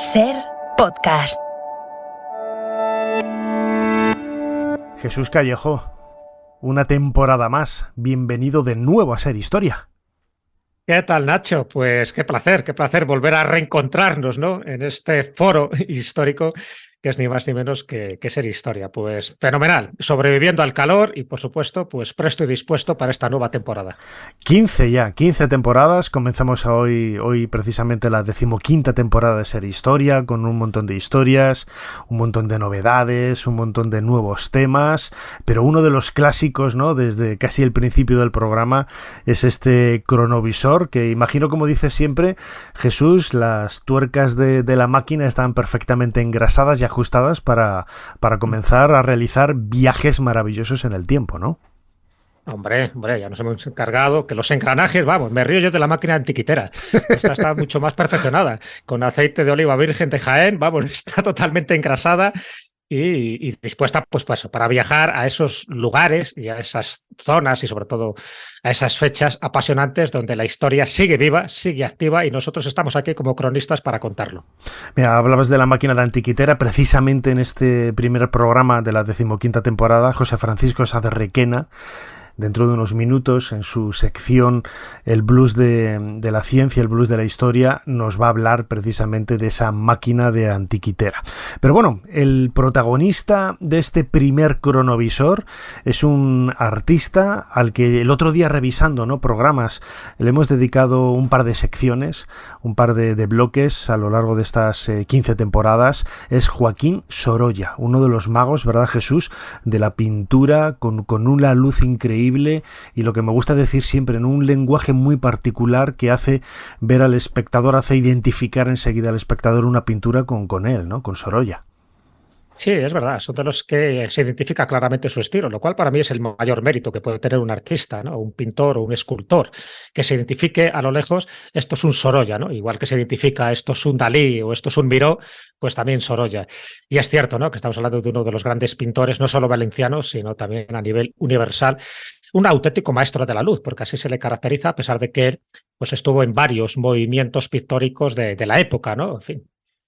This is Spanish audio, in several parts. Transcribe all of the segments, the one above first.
Ser Podcast. Jesús Callejo, una temporada más. Bienvenido de nuevo a Ser Historia. ¿Qué tal, Nacho? Pues qué placer volver a reencontrarnos, ¿no? En este foro histórico que es ni más ni menos que Ser Historia. Pues fenomenal, sobreviviendo al calor y, por supuesto, pues presto y dispuesto para esta nueva temporada. 15 temporadas. Comenzamos hoy precisamente la 15ª temporada de Ser Historia, con un montón de historias, un montón de novedades, un montón de nuevos temas, pero uno de los clásicos, ¿no?, desde casi el principio del programa, es este cronovisor, que imagino, como dice siempre Jesús, las tuercas de la máquina están perfectamente engrasadas y ajustadas para comenzar a realizar viajes maravillosos en el tiempo, ¿no? Hombre, ya nos hemos encargado que los engranajes, vamos, me río yo de la máquina antiquitera. Esta está mucho más perfeccionada, con aceite de oliva virgen de Jaén, vamos, está totalmente engrasada y dispuesta, pues para viajar a esos lugares y a esas zonas y sobre todo a esas fechas apasionantes donde la historia sigue viva, sigue activa y nosotros estamos aquí como cronistas para contarlo. Mira, hablabas de la máquina de antiquitera. Precisamente en este primer programa de la 15ª temporada, José Francisco Sáez Requena, dentro de unos minutos, en su sección El blues de la ciencia, el blues de la historia, nos va a hablar precisamente de esa máquina de antiquitera. Pero bueno, el protagonista de este primer cronovisor es un artista al que el otro día, revisando, ¿no?, programas, le hemos dedicado un par de secciones, un par de bloques a lo largo de estas 15 temporadas. Es Joaquín Sorolla, uno de los magos, ¿verdad, Jesús?, de la pintura, con una luz increíble, y lo que me gusta decir siempre, en un lenguaje muy particular que hace ver al espectador, hace identificar enseguida al espectador una pintura con él, ¿no?, con Sorolla. Sí, es verdad, son de los que se identifica claramente su estilo, lo cual para mí es el mayor mérito que puede tener un artista, ¿no?, un pintor o un escultor, que se identifique a lo lejos, esto es un Sorolla, ¿no?, igual que se identifica esto es un Dalí o esto es un Miró, pues también Sorolla. Y es cierto, ¿no?, que estamos hablando de uno de los grandes pintores, no solo valencianos, sino también a nivel universal, un auténtico maestro de la luz, porque así se le caracteriza, a pesar de que pues estuvo en varios movimientos pictóricos de la época, ¿no? En fin,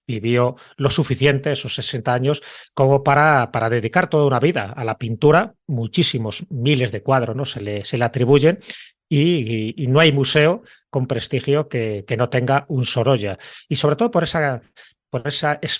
vivió lo suficiente, esos 60 años, como para dedicar toda una vida a la pintura. Muchísimos, miles de cuadros, ¿no?, se le atribuyen, y no hay museo con prestigio que no tenga un Sorolla. Y sobre todo por ese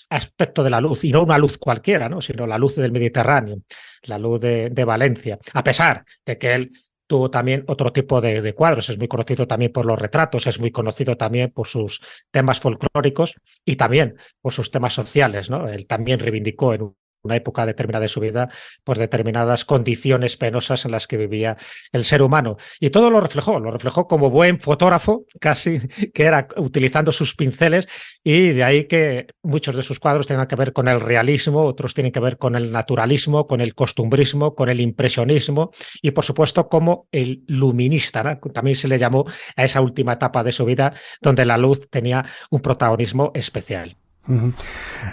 aspecto de la luz, y no una luz cualquiera, ¿no?, sino la luz del Mediterráneo, la luz de Valencia, a pesar de que él tuvo también otro tipo de cuadros. Es muy conocido también por los retratos, es muy conocido también por sus temas folclóricos y también por sus temas sociales, ¿no? Él también reivindicó en una época determinada de su vida pues determinadas condiciones penosas en las que vivía el ser humano. Y todo lo reflejó como buen fotógrafo, casi, que era utilizando sus pinceles, y de ahí que muchos de sus cuadros tengan que ver con el realismo, otros tienen que ver con el naturalismo, con el costumbrismo, con el impresionismo y, por supuesto, como el luminista, ¿no? También se le llamó a esa última etapa de su vida donde la luz tenía un protagonismo especial.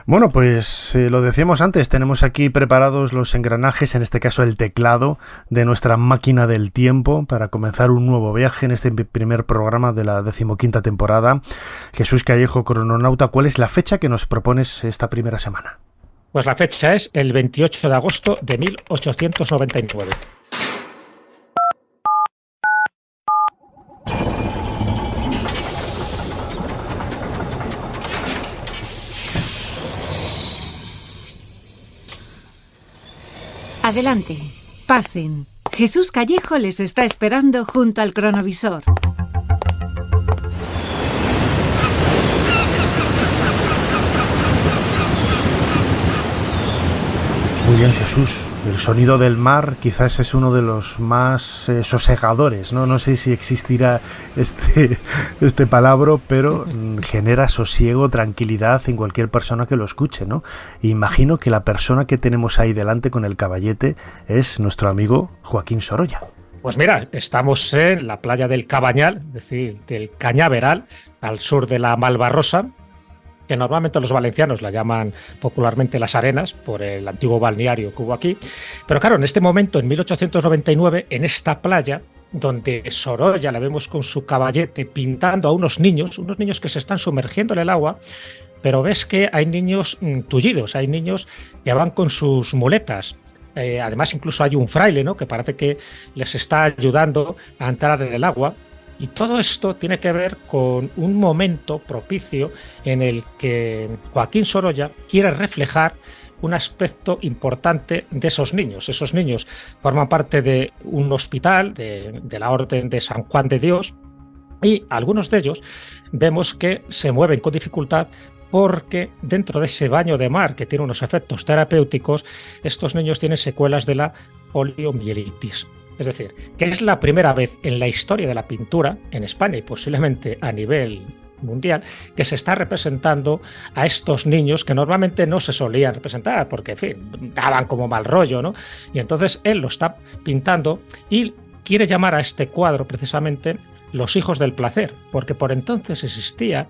Bueno, pues lo decíamos antes, tenemos aquí preparados los engranajes, en este caso el teclado de nuestra máquina del tiempo, para comenzar un nuevo viaje en este primer programa de la 15ª temporada. Jesús Callejo, crononauta, ¿cuál es la fecha que nos propones esta primera semana? Pues la fecha es el 28 de agosto de 1899. Adelante, pasen. Jesús Callejo les está esperando junto al cronovisor. Muy bien, Jesús. El sonido del mar quizás es uno de los más sosegadores, ¿no? No sé si existirá este palabra, pero genera sosiego, tranquilidad en cualquier persona que lo escuche, ¿no? E imagino que la persona que tenemos ahí delante con el caballete es nuestro amigo Joaquín Sorolla. Pues mira, estamos en la playa del Cabañal, es decir, del Cañaveral, al sur de la Malvarrosa, que normalmente los valencianos la llaman popularmente Las Arenas, por el antiguo balneario que hubo aquí. Pero claro, en este momento, en 1899, en esta playa, donde Sorolla la vemos con su caballete pintando a unos niños que se están sumergiendo en el agua, pero ves que hay niños tullidos, hay niños que van con sus muletas. Además, incluso hay un fraile, ¿no?, que parece que les está ayudando a entrar en el agua. Y todo esto tiene que ver con un momento propicio en el que Joaquín Sorolla quiere reflejar un aspecto importante de esos niños. Esos niños forman parte de un hospital de la Orden de San Juan de Dios, y algunos de ellos vemos que se mueven con dificultad porque dentro de ese baño de mar, que tiene unos efectos terapéuticos, estos niños tienen secuelas de la poliomielitis. Es decir, que es la primera vez en la historia de la pintura en España y posiblemente a nivel mundial que se está representando a estos niños que normalmente no se solían representar porque, en fin, daban como mal rollo, ¿no? Y entonces él lo está pintando y quiere llamar a este cuadro precisamente Los hijos del placer, porque por entonces existía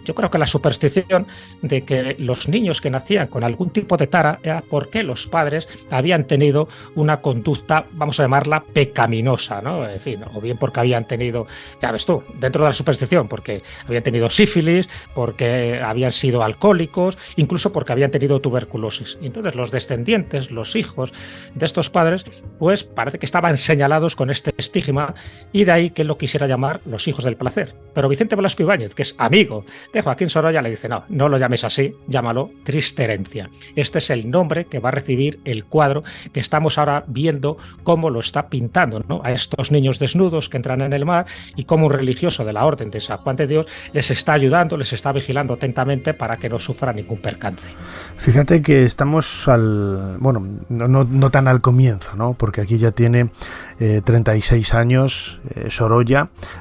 yo creo que la superstición de que los niños que nacían con algún tipo de tara era porque los padres habían tenido una conducta, vamos a llamarla, pecaminosa, ¿no? En fin, o bien porque habían tenido, ya ves tú, dentro de la superstición, porque habían tenido sífilis, porque habían sido alcohólicos, incluso porque habían tenido tuberculosis. Y entonces los descendientes, los hijos de estos padres, pues parece que estaban señalados con este estigma, y de ahí que lo quisiera llamar Los hijos del placer. Pero Vicente Velasco Ibáñez, que es amigo de Joaquín Sorolla, le dice, no lo llames así, llámalo Triste herencia. Este es el nombre que va a recibir el cuadro que estamos ahora viendo cómo lo está pintando, ¿no?, a estos niños desnudos que entran en el mar, y cómo un religioso de la Orden de San Juan de Dios les está ayudando, les está vigilando atentamente para que no sufra ningún percance. Fíjate que estamos no tan al comienzo, ¿no?, porque aquí ya tiene 36 años Sorolla,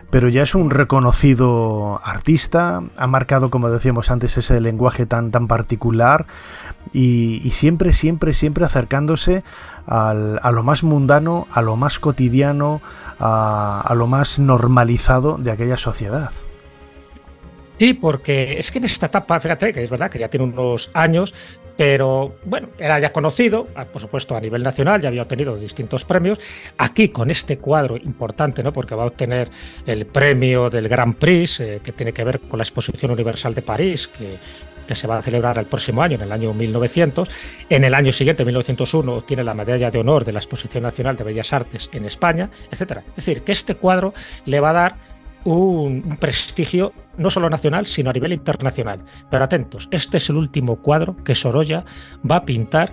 pero ya es un reconocido artista, ha marcado, como decíamos antes, ese lenguaje tan particular, y siempre acercándose a lo más mundano, a lo más cotidiano, a lo más normalizado de aquella sociedad. Sí, porque es que en esta etapa, fíjate que es verdad que ya tiene unos años, pero bueno, era ya conocido, por supuesto, a nivel nacional, ya había obtenido distintos premios. Aquí con este cuadro importante, ¿no?, porque va a obtener el premio del Grand Prix, que tiene que ver con la Exposición Universal de París, que se va a celebrar el próximo año, en el año 1900. En el año siguiente, 1901, obtiene la medalla de honor de la Exposición Nacional de Bellas Artes en España, etcétera. Es decir, que este cuadro le va a dar un prestigio no solo nacional, sino a nivel internacional. Pero atentos, este es el último cuadro que Sorolla va a pintar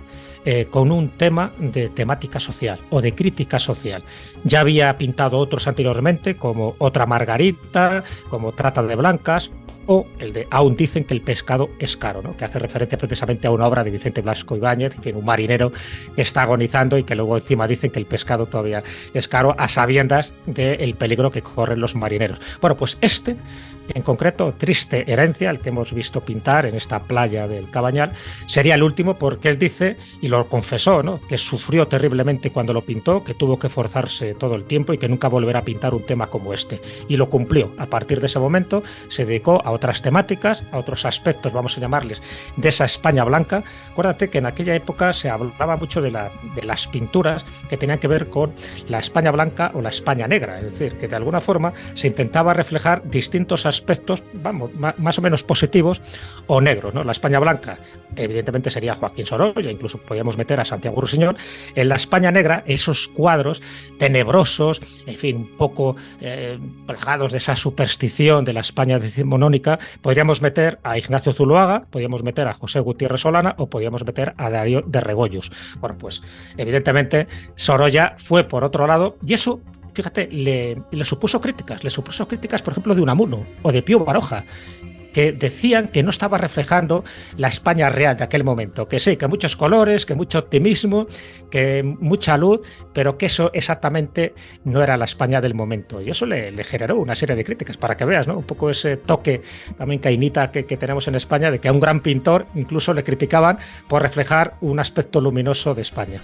con un tema de temática social o de crítica social. Ya había pintado otros anteriormente, como Otra Margarita, como Trata de Blancas, o el de Aún dicen que el pescado es caro, ¿no?, que hace referencia precisamente a una obra de Vicente Velasco Ibáñez, que un marinero que está agonizando y que luego encima dicen que el pescado todavía es caro, a sabiendas del peligro que corren los marineros. Bueno, pues este, en concreto, Triste herencia, el que hemos visto pintar en esta playa del Cabañal, sería el último, porque él dice, y lo confesó, ¿no?, que sufrió terriblemente cuando lo pintó, que tuvo que forzarse todo el tiempo y que nunca volverá a pintar un tema como este. Y lo cumplió. A partir de ese momento se dedicó a otras temáticas, a otros aspectos, vamos a llamarles, de esa España blanca. Acuérdate que en aquella época se hablaba mucho de las pinturas que tenían que ver con la España blanca o la España negra, es decir, que de alguna forma se intentaba reflejar distintos aspectos, vamos, más o menos positivos o negros, ¿no? La España blanca, evidentemente, sería Joaquín Sorolla, incluso podíamos meter a Santiago Rusiñol. En la España negra, esos cuadros tenebrosos, en fin, un poco plagados de esa superstición de la España decimonónica, podríamos meter a Ignacio Zuloaga, podríamos meter a José Gutiérrez Solana o podríamos meter a Darío de Regoyos. Bueno, pues evidentemente Sorolla fue por otro lado, y eso, fíjate, le supuso críticas, por ejemplo, de Unamuno o de Pío Baroja, que decían que no estaba reflejando la España real de aquel momento, que sí, que muchos colores, que mucho optimismo, que mucha luz, pero que eso exactamente no era la España del momento. Y eso le generó una serie de críticas, para que veas, ¿no?, un poco ese toque también cainita que tenemos en España, de que a un gran pintor incluso le criticaban por reflejar un aspecto luminoso de España.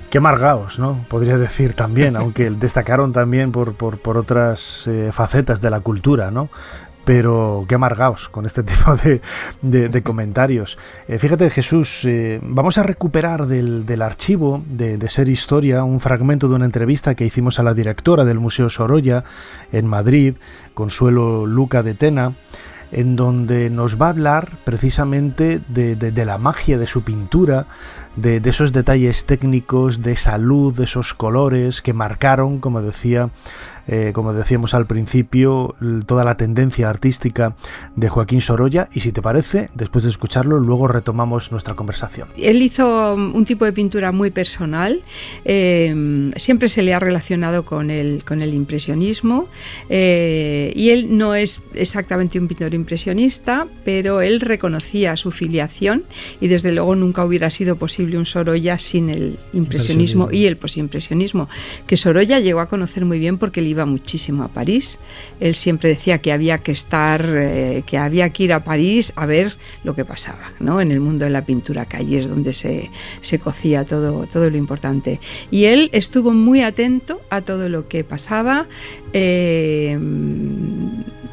Qué amargaos, ¿no?, podría decir también, aunque destacaron también por otras facetas de la cultura, ¿no? pero qué amargaos con este tipo de comentarios. Fíjate, Jesús, vamos a recuperar del archivo de Ser Historia un fragmento de una entrevista que hicimos a la directora del Museo Sorolla en Madrid, Consuelo Luca de Tena, en donde nos va a hablar precisamente de la magia de su pintura, de esos detalles técnicos, de esa luz, de esos colores que marcaron, como decíamos al principio, toda la tendencia artística de Joaquín Sorolla. Y si te parece, después de escucharlo, luego retomamos nuestra conversación. Él hizo un tipo de pintura muy personal, siempre se le ha relacionado con el impresionismo, y él no es exactamente un pintor impresionista, pero él reconocía su filiación y desde luego nunca hubiera sido posible un Sorolla sin el impresionismo y el posimpresionismo, que Sorolla llegó a conocer muy bien porque él iba muchísimo a París. Él siempre decía que había que ir a París a ver lo que pasaba, ¿no?, en el mundo de la pintura, que allí es donde se cocía todo lo importante. Y él estuvo muy atento a todo lo que pasaba,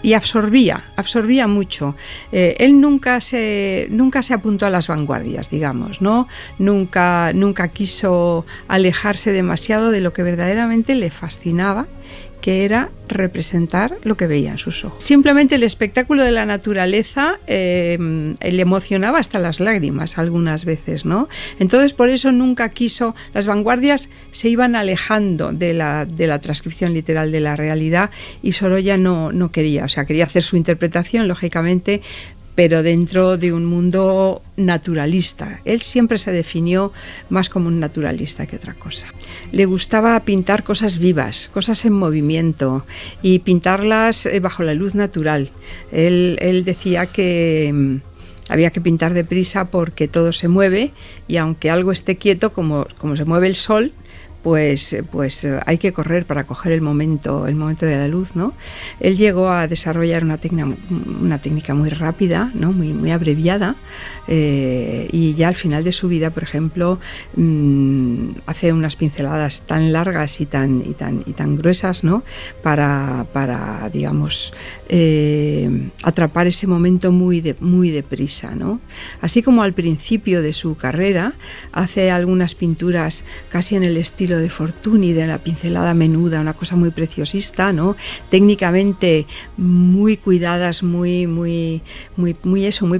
y absorbía mucho. Él nunca se apuntó a las vanguardias, digamos, ¿no? Nunca quiso alejarse demasiado de lo que verdaderamente le fascinaba, que era representar lo que veía en sus ojos. Simplemente el espectáculo de la naturaleza le emocionaba hasta las lágrimas algunas veces, ¿no? Entonces por eso nunca quiso. Las vanguardias se iban alejando de la transcripción literal de la realidad, y Sorolla no quería, o sea, quería hacer su interpretación, lógicamente, pero dentro de un mundo naturalista. Él siempre se definió más como un naturalista que otra cosa. Le gustaba pintar cosas vivas, cosas en movimiento, y pintarlas bajo la luz natural. Él decía que había que pintar deprisa porque todo se mueve, y aunque algo esté quieto, como se mueve el sol, pues hay que correr para coger el momento de la luz, ¿no? Él llegó a desarrollar una técnica muy rápida, ¿no?, muy abreviada, y ya al final de su vida, por ejemplo, hace unas pinceladas tan largas y tan gruesas, ¿no?, para digamos, atrapar ese momento muy deprisa, ¿no? Así como al principio de su carrera hace algunas pinturas casi en el estilo de Fortuny, de la pincelada menuda, una cosa muy preciosista, ¿no?, técnicamente muy cuidadas, muy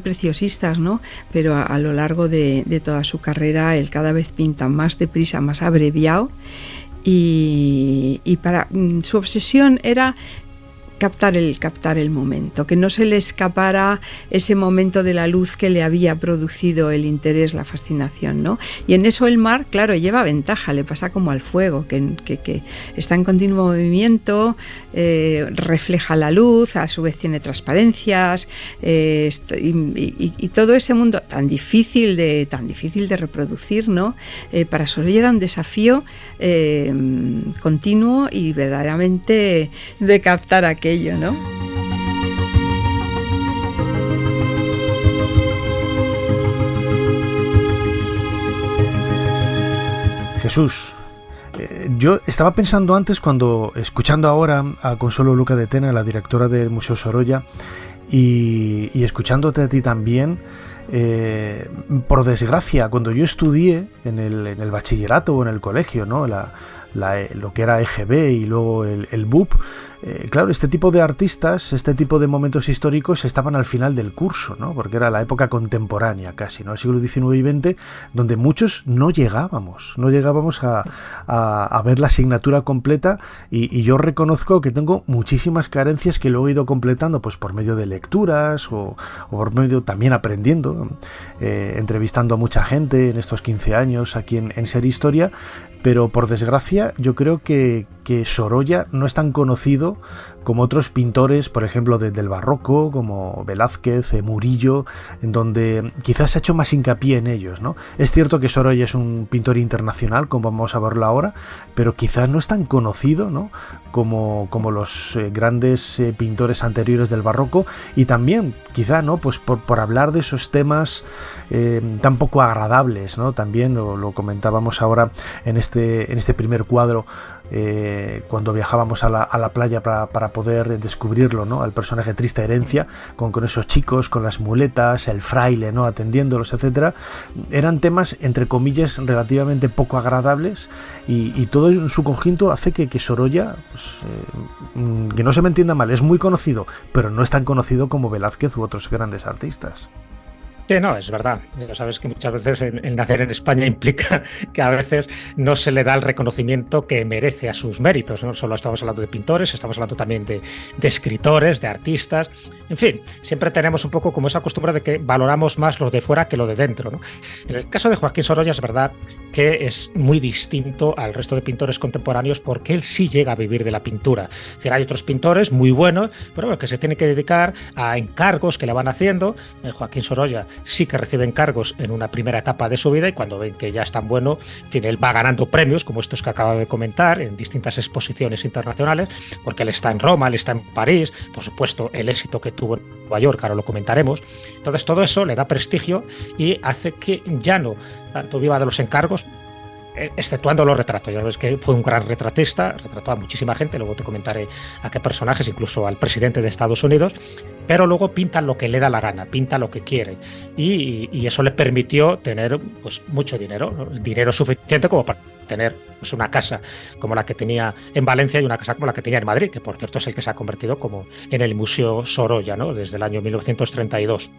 preciosistas, ¿no?, pero a lo largo de toda su carrera él cada vez pinta más deprisa, más abreviado, y para su obsesión era captar el momento, que no se le escapara ese momento de la luz que le había producido el interés, la fascinación, ¿no? Y en eso el mar, claro, lleva ventaja, le pasa como al fuego, que está en continuo movimiento, refleja la luz, a su vez tiene transparencias, y todo ese mundo tan difícil de reproducir, ¿no? Para Sorolla era un desafío continuo y verdaderamente de captar aquello, ¿no? Jesús, yo estaba pensando antes, cuando escuchando ahora a Consuelo Luca de Tena, la directora del Museo Sorolla, y escuchándote a ti también, por desgracia, cuando yo estudié en el bachillerato o en el colegio, ¿no?, lo que era EGB y luego el BUP, claro, este tipo de artistas, este tipo de momentos históricos estaban al final del curso, ¿no?, porque era la época contemporánea casi, ¿no?, el siglo XIX y XX, donde muchos no llegábamos a ver la asignatura completa, y yo reconozco que tengo muchísimas carencias que luego he ido completando, pues por medio de lecturas o por medio también aprendiendo, entrevistando a mucha gente en estos 15 años aquí en Ser Historia. Pero por desgracia yo creo que Sorolla no es tan conocido como otros pintores, por ejemplo del barroco, como Velázquez, Murillo, en donde quizás se ha hecho más hincapié en ellos, ¿no? Es cierto que Sorolla es un pintor internacional, como vamos a verlo ahora, pero quizás no es tan conocido, ¿no?, como los grandes pintores anteriores del barroco, y también quizá, ¿no?, pues por hablar de esos temas temas tan poco agradables, ¿no? También lo comentábamos ahora en este primer cuadro, cuando viajábamos a la playa para poder descubrirlo, ¿no? Al personaje Triste Herencia, con esos chicos, con las muletas, el fraile, ¿no? Atendiéndolos, etcétera. Eran temas, entre comillas, relativamente poco agradables, y todo en su conjunto hace que Sorolla, pues, que no se me entienda mal, es muy conocido, pero no es tan conocido como Velázquez u otros grandes artistas. Sí, no, es verdad. Ya sabes que muchas veces el nacer en España implica que a veces no se le da el reconocimiento que merece a sus méritos. No solo estamos hablando de pintores, estamos hablando también de escritores, de artistas. En fin, siempre tenemos un poco como esa costumbre de que valoramos más lo de fuera que lo de dentro, ¿no? En el caso de Joaquín Sorolla es verdad que es muy distinto al resto de pintores contemporáneos, porque él sí llega a vivir de la pintura. Es decir, hay otros pintores muy buenos, pero bueno, que se tienen que dedicar a encargos que le van haciendo. Joaquín Sorolla sí que recibe encargos en una primera etapa de su vida, y cuando ven que ya es tan bueno, en fin, él va ganando premios como estos que acabo de comentar en distintas exposiciones internacionales, porque él está en Roma, él está en París, por supuesto el éxito que tuvo en Nueva York, ahora lo comentaremos. Entonces todo eso le da prestigio y hace que ya no tanto viva de los encargos, exceptuando los retratos. Ya ves que fue un gran retratista, retrató a muchísima gente, luego te comentaré a qué personajes, incluso al presidente de Estados Unidos, pero luego pinta lo que le da la gana, pinta lo que quiere, y eso le permitió tener pues mucho dinero, ¿no? Dinero suficiente como para tener pues una casa como la que tenía en Valencia y una casa como la que tenía en Madrid, que por cierto es el que se ha convertido como en el Museo Sorolla, ¿no? Desde el año 1932.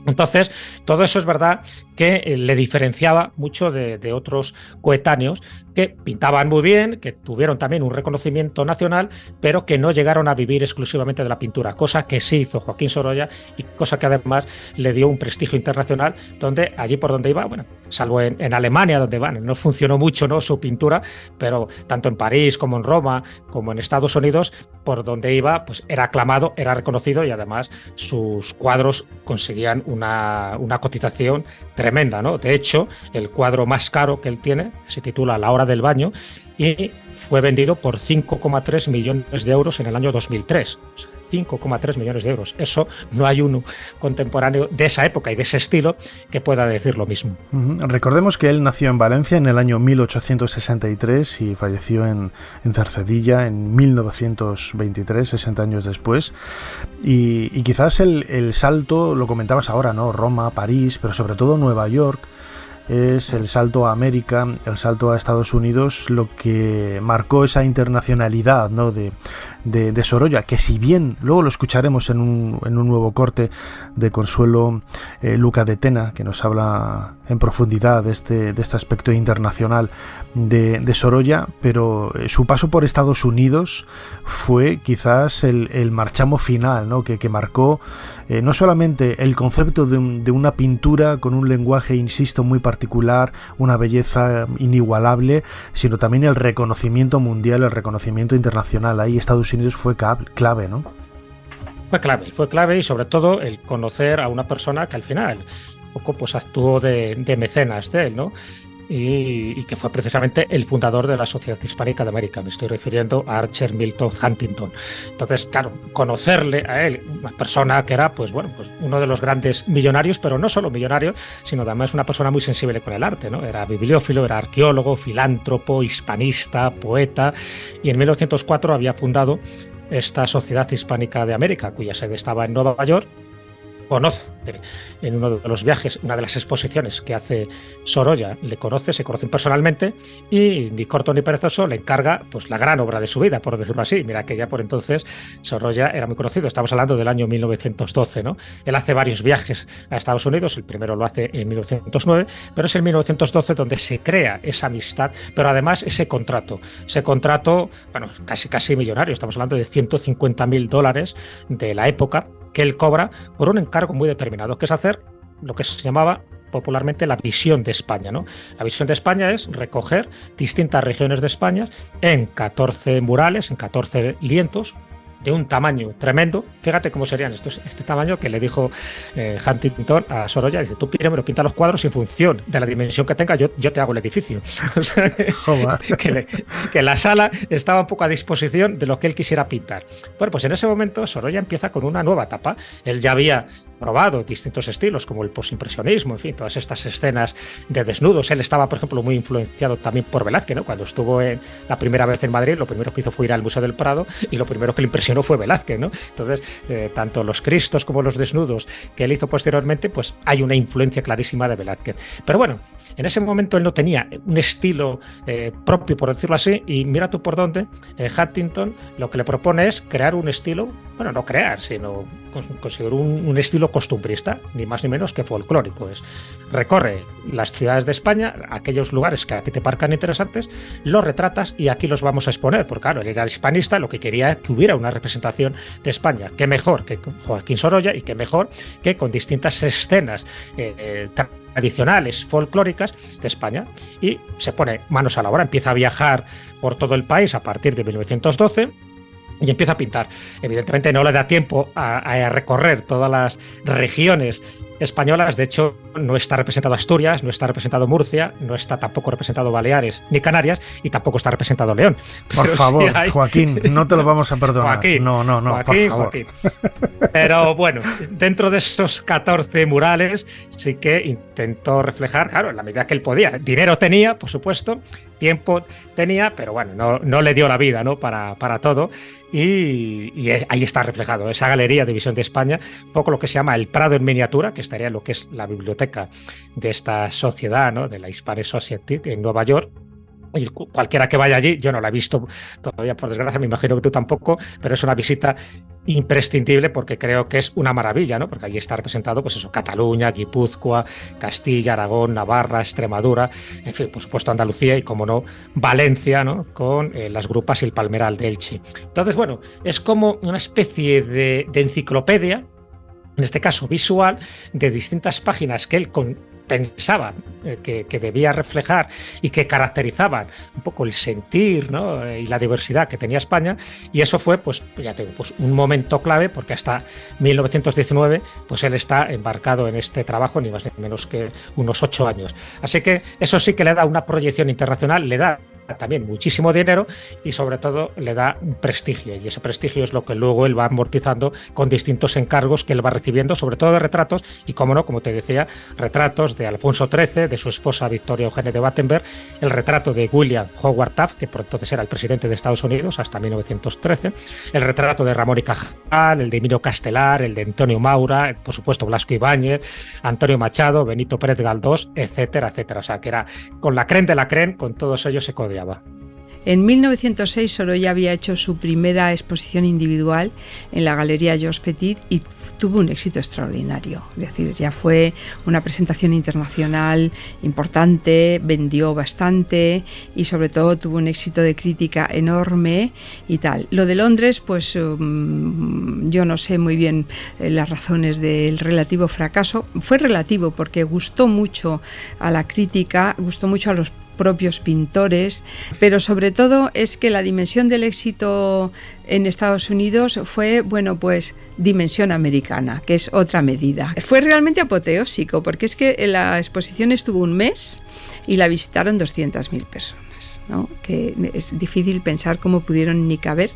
Entonces, todo eso es verdad que le diferenciaba mucho de otros coetáneos que pintaban muy bien, que tuvieron también un reconocimiento nacional, pero que no llegaron a vivir exclusivamente de la pintura, cosa que sí hizo Joaquín Sorolla, y cosa que además le dio un prestigio internacional, donde allí por donde iba, bueno, salvo en Alemania, donde no funcionó mucho, ¿no?, su pintura, pero tanto en París como en Roma, como en Estados Unidos, por donde iba, pues era aclamado, era reconocido, y además sus cuadros conseguían una cotización tremenda, ¿no? De hecho, el cuadro más caro que él tiene se titula La hora del baño y fue vendido por 5,3 millones de euros en el año 2003. 5,3 millones de euros. Eso no hay uno contemporáneo de esa época y de ese estilo que pueda decir lo mismo. Recordemos que él nació en Valencia en el año 1863 y falleció en Cercedilla en 1923, 60 años después. Y quizás el salto, lo comentabas ahora, ¿no? Roma, París, pero sobre todo Nueva York, es el salto a América, el salto a Estados Unidos, lo que marcó esa internacionalidad, ¿no?, de Sorolla, que si bien luego lo escucharemos en un nuevo corte de Consuelo Luca de Tena, que nos habla en profundidad de este aspecto internacional de Sorolla, pero su paso por Estados Unidos fue quizás el marchamo final, ¿no?, que marcó no solamente el concepto de una pintura con un lenguaje, insisto, muy particular, una belleza inigualable, sino también el reconocimiento mundial, el reconocimiento internacional. Ahí Estados Unidos fue clave, ¿no? Fue clave, y sobre todo el conocer a una persona que al final un poco pues actuó de mecenas de él, ¿no? Y que fue precisamente el fundador de la Sociedad Hispánica de América. Me estoy refiriendo a Archer Milton Huntington. Entonces, claro, conocerle a él, una persona que era, pues bueno, pues uno de los grandes millonarios, pero no solo millonario, sino además una persona muy sensible con el arte, ¿no? Era bibliófilo, era arqueólogo, filántropo, hispanista, poeta, y en 1904 había fundado esta Sociedad Hispánica de América, cuya sede estaba en Nueva York. Conoce en uno de los viajes, una de las exposiciones que hace Sorolla, se conocen personalmente, y ni corto ni perezoso le encarga pues la gran obra de su vida, por decirlo así. Mira que ya por entonces Sorolla era muy conocido, estamos hablando del año 1912, ¿no? Él hace varios viajes a Estados Unidos, el primero lo hace en 1909, pero es en 1912 donde se crea esa amistad, pero además ese contrato, bueno, casi millonario, estamos hablando de $150,000 de la época, que él cobra por un encargo muy determinado, que es hacer lo que se llamaba popularmente la visión de España, ¿no? La visión de España es recoger distintas regiones de España en 14 murales, en 14 lienzos, de un tamaño tremendo. Fíjate cómo serían este tamaño que le dijo Huntington a Sorolla. Dice, tú primero pinta los cuadros en función de la dimensión que tenga, yo te hago el edificio. O sea, que la sala estaba un poco a disposición de lo que él quisiera pintar. Bueno, pues en ese momento Sorolla empieza con una nueva etapa. Él ya había probado distintos estilos, como el postimpresionismo, en fin, todas estas escenas de desnudos. Él estaba, por ejemplo, muy influenciado también por Velázquez, ¿no? Cuando estuvo la primera vez en Madrid, lo primero que hizo fue ir al Museo del Prado y lo primero que le impresionó fue Velázquez, ¿no? Entonces, tanto los Cristos como los desnudos que él hizo posteriormente, pues hay una influencia clarísima de Velázquez. Pero bueno, en ese momento él no tenía un estilo propio, por decirlo así, y mira tú por dónde, Huntington lo que le propone es crear un estilo, bueno, no crear, sino conseguir un estilo costumbrista, ni más ni menos que folclórico. Recorre las ciudades de España, aquellos lugares que a ti te parezcan interesantes, los retratas y aquí los vamos a exponer, porque claro, él era hispanista, lo que quería era que hubiera una representación de España. Qué mejor que con Joaquín Sorolla y qué mejor que con distintas escenas tradicionales, folclóricas de España, y se pone manos a la obra, empieza a viajar por todo el país a partir de 1912 y empieza a pintar. Evidentemente no le da tiempo a recorrer todas las regiones españolas. De hecho, no está representado Asturias, no está representado Murcia, no está tampoco representado Baleares ni Canarias y tampoco está representado León. Por favor, sí Joaquín, no te lo vamos a perdonar. Joaquín, no, Joaquín, por favor. Joaquín. Pero bueno, dentro de esos 14 murales sí que intentó reflejar, claro, en la medida que él podía. Dinero tenía, por supuesto, tiempo tenía, pero bueno, no le dio la vida, ¿no? para todo. Y ahí está reflejado esa galería de Visión de España, un poco lo que se llama el Prado en miniatura, que estaría en lo que es la biblioteca de esta sociedad, ¿no? De la Hispanic Society en Nueva York. Y cualquiera que vaya allí, yo no la he visto todavía, por desgracia, me imagino que tú tampoco, pero es una visita imprescindible porque creo que es una maravilla, ¿no? Porque allí está representado, pues eso, Cataluña, Guipúzcoa, Castilla, Aragón, Navarra, Extremadura, en fin, por supuesto Andalucía y, como no, Valencia, ¿no? Con las grupas y el Palmeral de Elche. Entonces, bueno, es como una especie de enciclopedia, en este caso visual, de distintas páginas que él pensaba que debía reflejar y que caracterizaban un poco el sentir, ¿no? Y la diversidad que tenía España, y eso fue, pues ya te digo, pues un momento clave, porque hasta 1919 pues él está embarcado en este trabajo ni más ni menos que unos 8 años. Así que eso sí que le da una proyección internacional, le da también muchísimo dinero y sobre todo le da un prestigio, y ese prestigio es lo que luego él va amortizando con distintos encargos que él va recibiendo, sobre todo de retratos y, como no, como te decía, retratos de Alfonso XIII, de su esposa Victoria Eugenia de Battenberg, el retrato de William Howard Taft, que por entonces era el presidente de Estados Unidos hasta 1913, el retrato de Ramón y Cajal, el de Emilio Castelar, el de Antonio Maura, por supuesto Blasco Ibáñez, Antonio Machado, Benito Pérez Galdós, etcétera, etcétera. O sea, que era con la crème de la crème, con todos ellos se codeaba. En 1906 Sorolla había hecho su primera exposición individual en la Galería Georges Petit y tuvo un éxito extraordinario. Es decir, ya fue una presentación internacional importante, vendió bastante y sobre todo tuvo un éxito de crítica enorme y tal. Lo de Londres, pues yo no sé muy bien las razones del relativo fracaso. Fue relativo porque gustó mucho a la crítica, gustó mucho a los propios pintores, pero sobre todo es que la dimensión del éxito en Estados Unidos fue, bueno, pues dimensión americana, que es otra medida. Fue realmente apoteósico, porque es que la exposición estuvo un mes y la visitaron 200.000 personas, ¿no? Que es difícil pensar cómo pudieron ni caber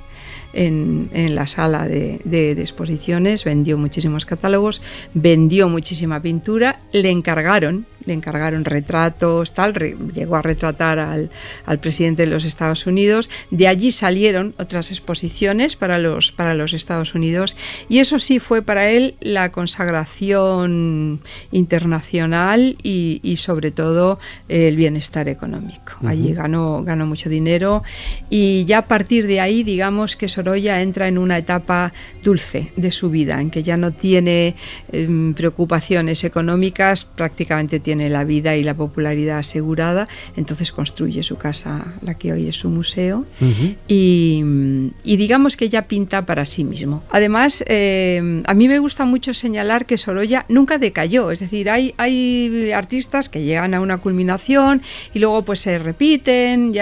en la sala de exposiciones. Vendió muchísimos catálogos, vendió muchísima pintura, le encargaron retratos, llegó a retratar al presidente de los Estados Unidos. De allí salieron otras exposiciones para los Estados Unidos, y eso sí fue para él la consagración internacional y sobre todo el bienestar económico. Allí ganó mucho dinero, y ya a partir de ahí, digamos que Sorolla entra en una etapa dulce de su vida, en que ya no tiene preocupaciones económicas, prácticamente tiene la vida y la popularidad asegurada. Entonces construye su casa, la que hoy es su museo, y digamos que ya pinta para sí mismo. Además, a mí me gusta mucho señalar que Sorolla nunca decayó, es decir, hay artistas que llegan a una culminación y luego pues se repiten,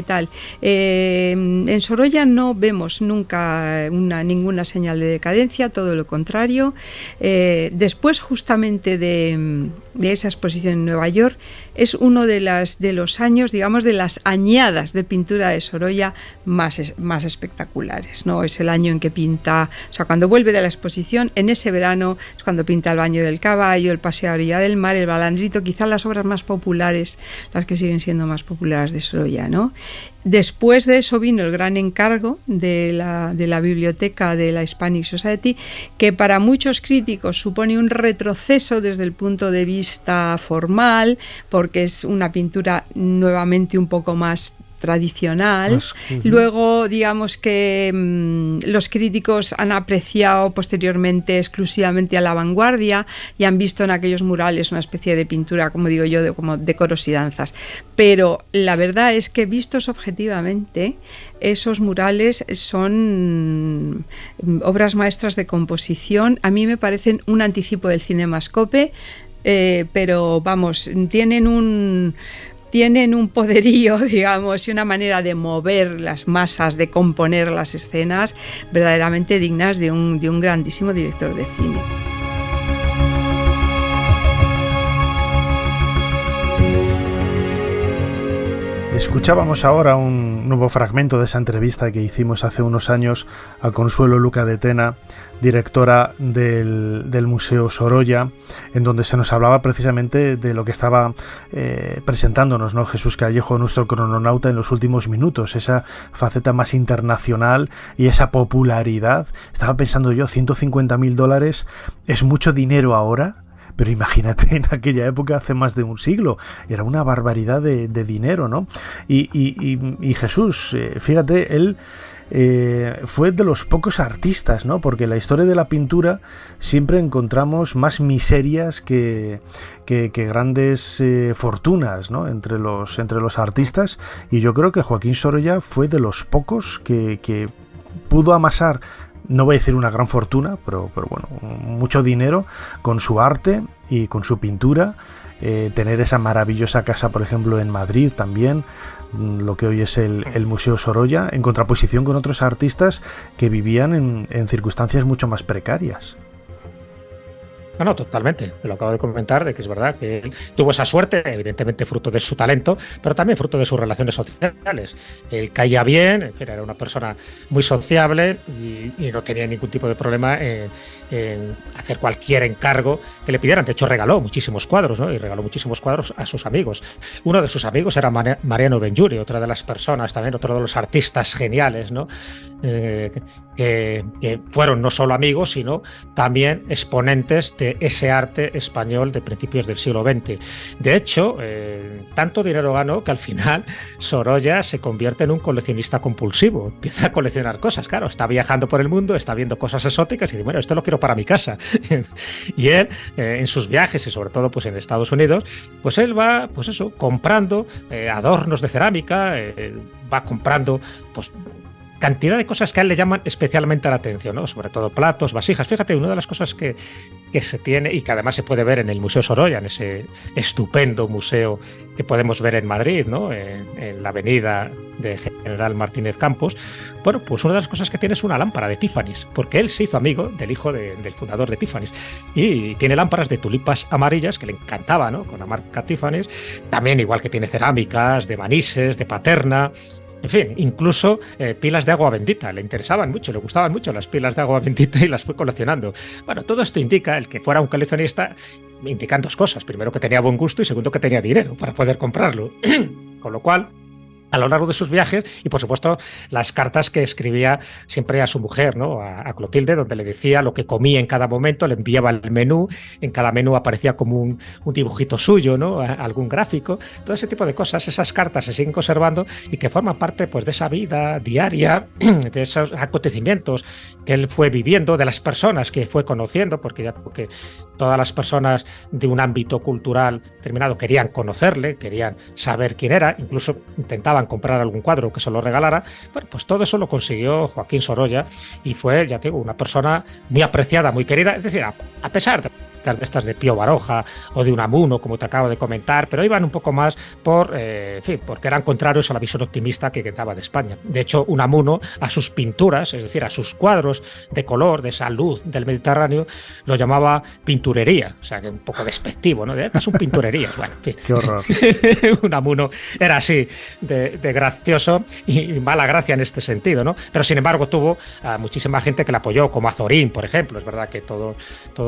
tal. En Sorolla no vemos nunca ninguna señal de decadencia, todo lo contrario. Después justamente de de esa exposición en Nueva York, es uno de los años, digamos, de las añadas de pintura de Sorolla más espectaculares, ¿no? Es el año en que pinta, o sea, cuando vuelve de la exposición, en ese verano es cuando pinta El baño del caballo, El paseo a orilla del mar, El balandrito, quizás las obras más populares, las que siguen siendo más populares de Sorolla, ¿no? Después de eso vino el gran encargo de la biblioteca de la Hispanic Society, que para muchos críticos supone un retroceso desde el punto de vista formal, porque es una pintura nuevamente un poco más tradicional. Luego, digamos que los críticos han apreciado posteriormente exclusivamente a la vanguardia y han visto en aquellos murales una especie de pintura, como digo yo, como decoros y danzas. Pero la verdad es que, vistos objetivamente, esos murales son obras maestras de composición. A mí me parecen un anticipo del cinemascope, pero vamos, tienen un poderío, digamos, y una manera de mover las masas, de componer las escenas verdaderamente dignas de un grandísimo director de cine. Escuchábamos ahora un nuevo fragmento de esa entrevista que hicimos hace unos años a Consuelo Luca de Tena, directora del Museo Sorolla, en donde se nos hablaba precisamente de lo que estaba presentándonos, ¿no?, Jesús Callejo, nuestro crononauta, en los últimos minutos, esa faceta más internacional y esa popularidad. Estaba pensando yo, $150.000 es mucho dinero ahora, pero imagínate en aquella época, hace más de un siglo, era una barbaridad de dinero, ¿no? Y Jesús, fíjate, él fue de los pocos artistas, ¿no? Porque en la historia de la pintura siempre encontramos más miserias que grandes fortunas, ¿no?, entre los artistas, y yo creo que Joaquín Sorolla fue de los pocos que pudo amasar, no voy a decir una gran fortuna, pero bueno, mucho dinero con su arte y con su pintura. Tener esa maravillosa casa, por ejemplo, en Madrid también, lo que hoy es el Museo Sorolla, en contraposición con otros artistas que vivían en circunstancias mucho más precarias. No, totalmente. Te lo acabo de comentar, de que es verdad que él tuvo esa suerte, evidentemente fruto de su talento, pero también fruto de sus relaciones sociales. Él caía bien, era una persona muy sociable y no tenía ningún tipo de problema en hacer cualquier encargo que le pidieran. De hecho, regaló muchísimos cuadros, ¿no? Y regaló muchísimos cuadros a sus amigos. Uno de sus amigos era Mariano Benjuri, otra de las personas, también otro de los artistas geniales, ¿no? Que fueron no solo amigos, sino también exponentes de ese arte español de principios del siglo XX. De hecho, tanto dinero ganó que al final Sorolla se convierte en un coleccionista compulsivo. Empieza a coleccionar cosas, claro, está viajando por el mundo, está viendo cosas exóticas y dice, bueno, esto lo quiero para mi casa. Y él, en sus viajes y sobre todo pues en Estados Unidos, pues él va, pues eso, comprando adornos de cerámica, va comprando, pues, cantidad de cosas que a él le llaman especialmente la atención, ¿no? Sobre todo platos, vasijas. Fíjate, una de las cosas que se tiene y que además se puede ver en el Museo Sorolla, en ese estupendo museo que podemos ver en Madrid, ¿no? En la avenida de General Martínez Campos. Bueno, pues una de las cosas que tiene es una lámpara de Tiffany's, porque él se hizo amigo del hijo del fundador de Tiffany's y tiene lámparas de tulipas amarillas que le encantaba, ¿no? Con la marca Tiffany's. También, igual que tiene cerámicas de Manises, de Paterna. En fin, incluso pilas de agua bendita. Le interesaban mucho, le gustaban mucho las pilas de agua bendita y las fue coleccionando. Bueno, todo esto indica, el que fuera un coleccionista, indican dos cosas. Primero, que tenía buen gusto y segundo, que tenía dinero para poder comprarlo. Con lo cual, a lo largo de sus viajes y, por supuesto, las cartas que escribía siempre a su mujer, ¿no? A Clotilde, donde le decía lo que comía en cada momento, le enviaba el menú, en cada menú aparecía como un dibujito suyo, ¿no? Algún gráfico, todo ese tipo de cosas. Esas cartas se siguen conservando y que forman parte, pues, de esa vida diaria, de esos acontecimientos que él fue viviendo, de las personas que fue conociendo, porque todas las personas de un ámbito cultural determinado querían conocerle, querían saber quién era, incluso intentaban comprar algún cuadro que se lo regalara. Bueno, pues todo eso lo consiguió Joaquín Sorolla y fue, ya te digo, una persona muy apreciada, muy querida. Es decir, a pesar de de estas de Pío Baroja o de Unamuno, como te acabo de comentar, pero iban un poco más porque eran contrarios a la visión optimista que daba de España. De hecho, Unamuno a sus pinturas, es decir, a sus cuadros de color, de esa luz del Mediterráneo, lo llamaba pinturería, o sea, que un poco despectivo, ¿no? Estas son pinturerías. Bueno, en fin. Qué horror. Unamuno era así de gracioso y mala gracia en este sentido, ¿no? Pero sin embargo tuvo a muchísima gente que le apoyó, como Azorín, por ejemplo. Es verdad que todos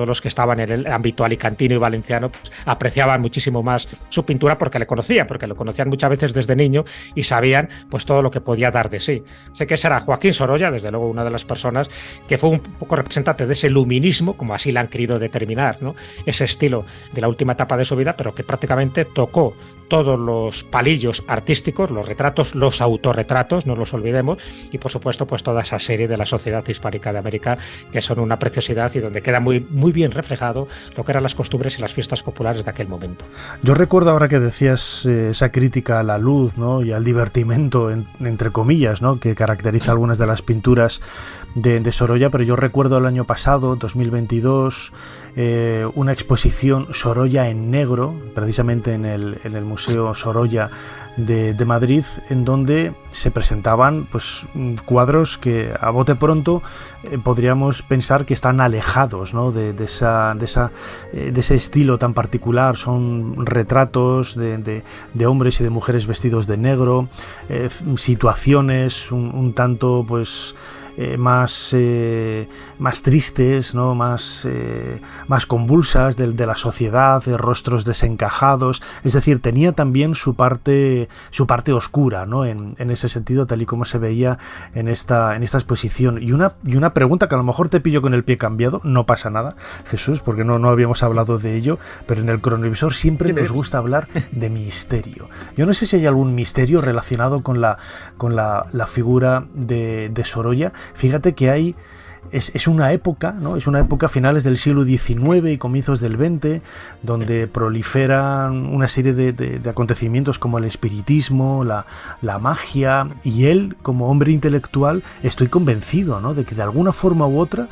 los que estaban en el ámbito alicantino y valenciano pues, apreciaban muchísimo más su pintura porque lo conocían muchas veces desde niño y sabían pues todo lo que podía dar de sí. Sé que ese era Joaquín Sorolla, desde luego una de las personas que fue un poco representante de ese luminismo, como así le han querido determinar, ¿no? Ese estilo de la última etapa de su vida, pero que prácticamente tocó todos los palillos artísticos, los retratos, los autorretratos, no los olvidemos, y por supuesto pues toda esa serie de la sociedad hispánica de América, que son una preciosidad y donde queda muy, muy bien reflejado lo que eran las costumbres y las fiestas populares de aquel momento. Yo recuerdo ahora que decías esa crítica a la luz, ¿no? Y al divertimento, entre comillas, ¿no? Que caracteriza algunas de las pinturas de Sorolla, pero yo recuerdo el año pasado, 2022, una exposición Sorolla en negro, precisamente en el Museo Sorolla de Madrid, en donde se presentaban pues cuadros que a bote pronto podríamos pensar que están alejados, ¿no? de ese estilo tan particular. Son retratos de hombres y de mujeres vestidos de negro, situaciones un tanto pues más tristes, ¿no? más convulsas de la sociedad, de rostros desencajados. Es decir, tenía también su parte oscura, ¿no? en ese sentido, tal y como se veía en esta exposición. Y una pregunta que a lo mejor te pillo con el pie cambiado, no pasa nada, Jesús, porque no habíamos hablado de ello, pero en el cronovisor siempre nos gusta hablar de misterio. Yo no sé si hay algún misterio relacionado con la figura de Sorolla. Fíjate que es una época, ¿no? Es una época finales del siglo XIX y comienzos del XX, donde proliferan una serie de acontecimientos como el espiritismo, la magia, y él, como hombre intelectual, estoy convencido, ¿no? De que de alguna forma u otra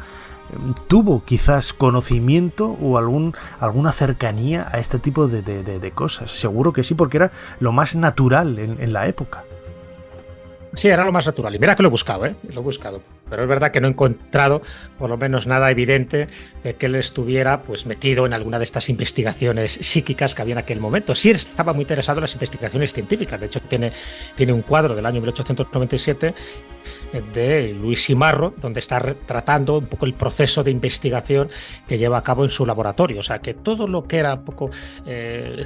tuvo quizás conocimiento o alguna cercanía a este tipo de cosas. Seguro que sí, porque era lo más natural en la época. Sí, era lo más natural. Y mira que lo he buscado, lo he buscado. Pero es verdad que no he encontrado, por lo menos nada evidente, de que él estuviera pues metido en alguna de estas investigaciones psíquicas que había en aquel momento. Sí estaba muy interesado en las investigaciones científicas. De hecho, tiene un cuadro del año 1897 de Luis Simarro, donde está tratando un poco el proceso de investigación que lleva a cabo en su laboratorio. O sea, que todo lo que era un poco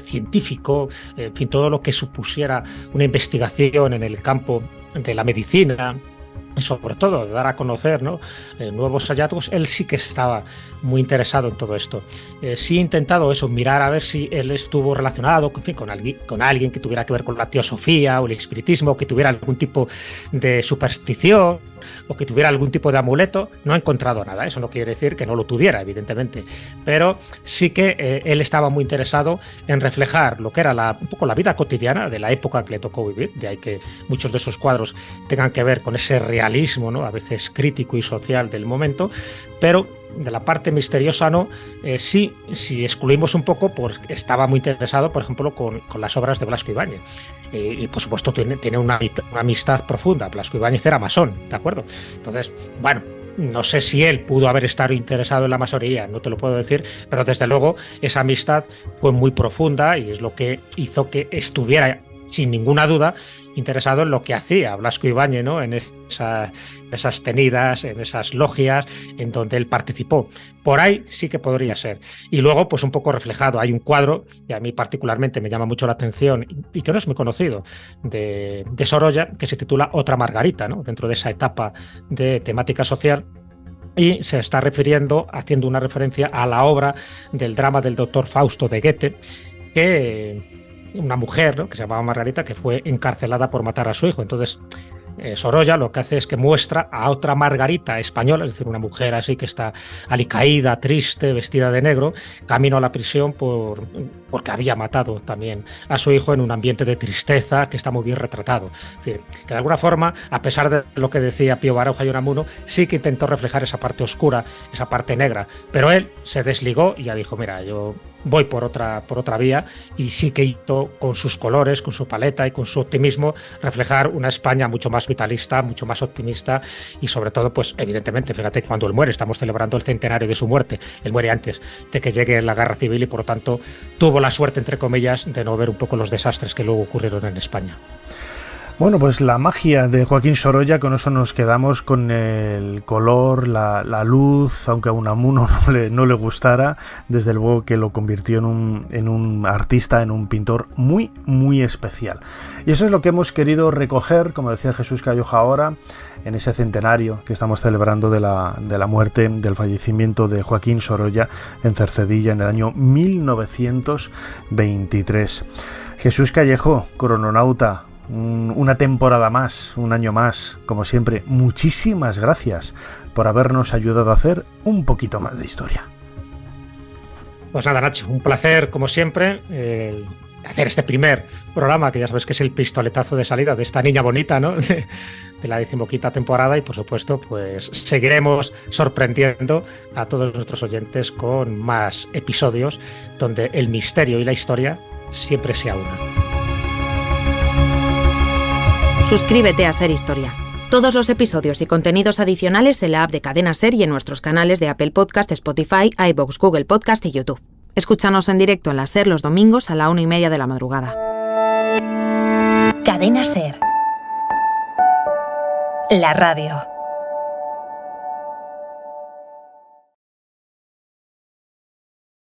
científico, en fin, todo lo que supusiera una investigación en el campo de la medicina, y sobre todo de dar a conocer, ¿no? Nuevos hallazgos, él sí que estaba muy interesado en todo esto. Sí he intentado mirar a ver si él estuvo relacionado, en fin, con alguien que tuviera que ver con la teosofía o el espiritismo, que tuviera algún tipo de superstición o que tuviera algún tipo de amuleto. No he encontrado nada. Eso no quiere decir que no lo tuviera, evidentemente, pero sí que él estaba muy interesado en reflejar lo que era un poco la vida cotidiana de la época que le tocó vivir. De ahí que muchos de esos cuadros tengan que ver con ese realismo, ¿no? A veces crítico y social del momento, pero de la parte misteriosa no. Sí, si excluimos un poco, pues estaba muy interesado, por ejemplo, con las obras de Blasco Ibáñez. Y por supuesto tiene una amistad profunda. Blasco Ibáñez era masón, ¿de acuerdo? Entonces, bueno, no sé si él pudo haber estado interesado en la masonería, no te lo puedo decir, pero desde luego esa amistad fue muy profunda y es lo que hizo que estuviera, sin ninguna duda, interesado en lo que hacía Blasco Ibáñez, ¿no? En esas tenidas, en esas logias en donde él participó. Por ahí sí que podría ser. Y luego, pues un poco reflejado. Hay un cuadro que a mí particularmente me llama mucho la atención y que no es muy conocido, de Sorolla, que se titula Otra Margarita, ¿no? Dentro de esa etapa de temática social. Y se está haciendo una referencia a la obra del drama del doctor Fausto de Goethe, que una mujer, ¿no? Que se llamaba Margarita, que fue encarcelada por matar a su hijo. Entonces, Sorolla lo que hace es que muestra a otra Margarita española, es decir, una mujer así que está alicaída, triste, vestida de negro, camino a la prisión porque había matado también a su hijo en un ambiente de tristeza que está muy bien retratado. Es decir, que de alguna forma, a pesar de lo que decía Pío Baroja y Unamuno, sí que intentó reflejar esa parte oscura, esa parte negra, pero él se desligó y ya dijo, mira, yo voy por otra vía, y sí que hizo con sus colores, con su paleta y con su optimismo reflejar una España mucho más vitalista, mucho más optimista y sobre todo, pues evidentemente, fíjate, cuando él muere, estamos celebrando el centenario de su muerte, él muere antes de que llegue la guerra civil y por lo tanto tuvo la suerte, entre comillas, de no ver un poco los desastres que luego ocurrieron en España. Bueno, pues la magia de Joaquín Sorolla, con eso nos quedamos, con el color, la luz, aunque a Unamuno no le gustara, desde luego que lo convirtió en un artista, en un pintor muy, muy especial. Y eso es lo que hemos querido recoger, como decía Jesús Callejo ahora, en ese centenario que estamos celebrando de la muerte, del fallecimiento de Joaquín Sorolla en Cercedilla en el año 1923. Jesús Callejo, crononauta, una temporada más, un año más, como siempre, muchísimas gracias por habernos ayudado a hacer un poquito más de historia. Pues nada, Nacho, un placer, como siempre, hacer este primer programa, que ya sabes que es el pistoletazo de salida de esta niña bonita, ¿no? de la 15ª temporada, y por supuesto, pues seguiremos sorprendiendo a todos nuestros oyentes con más episodios donde el misterio y la historia siempre se aunan. Suscríbete a Ser Historia. Todos los episodios y contenidos adicionales en la app de Cadena Ser y en nuestros canales de Apple Podcast, Spotify, iVoox, Google Podcast y YouTube. Escúchanos en directo en la Ser los domingos a la 1:30 de la madrugada. Cadena Ser. La radio.